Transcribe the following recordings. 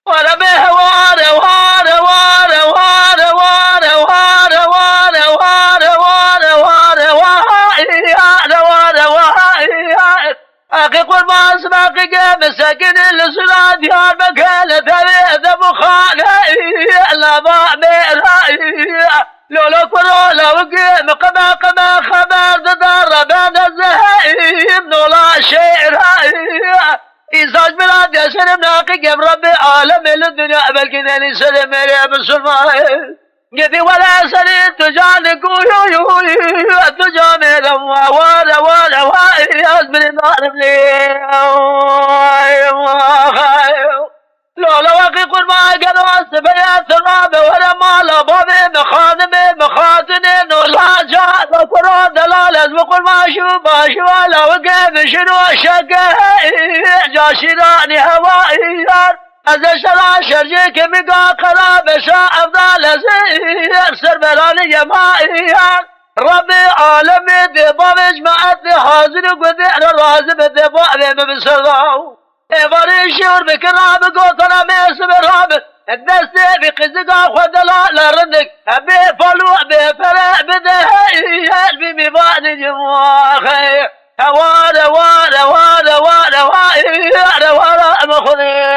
وانا به وانا وانا وانا وانا وانا وانا وانا وانا وانا وانا وانا وانا وانا اخي قل ما اسمعك مساكن الاسراد يا مكان ثلاثة بخانة لا ضامر لولا كرولا وقيم قما خبر دار بين الزهايم نولا شعر إيزاج بلاد يسلم ناقي ربي عالم الدنيا بلكن سلم يا مسلمان قدي ولا سليم تجانك تجامل وانا وانا وانا من النار لولا وقي قل ما قالوا السبيات الرابع ولا مال بابي مخاطن ولا جاء ذكر دلالة وقل ما شو لا وقف شنو شقه جاشراني هوائي از شرا شرجك مقا قراب شاء افضل زير سربراني يمائي ربي عالمي دي بابج معد حاضر قدر الرازم دي بابي مبسراو ایواری شور بکرام گوتنا میس برام الدست بقزقا خدلا لرندك ابي فلو ابي فرع بده قلبي مباني جواخي وانا وانا وانا وانا وانا وانا مخذي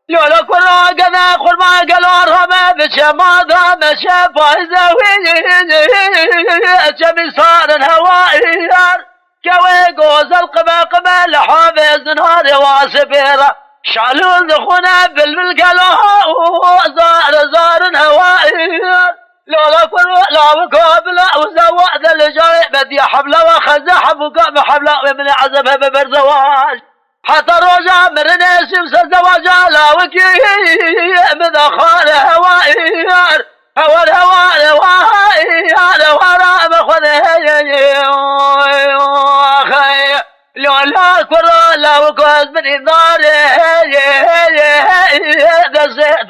لولا كل قنا كل ما قالوا رمى بشما ذا مشى فايزه جمي صار الهوائي كوي قوز القبا لحافظ نهار واسبيرة شعلون دخونا بالقلوها زار هوائي لولا كل لا وكابلا وزواد اللي بدي حبله وخزة حبك بحبله ومن عزبها ببرزواج حتى رجع من ناسي وسزواجا لا وكي مدخال هوائي هوائي ورا بخذه لولا كرة لو كنت من النار دزيت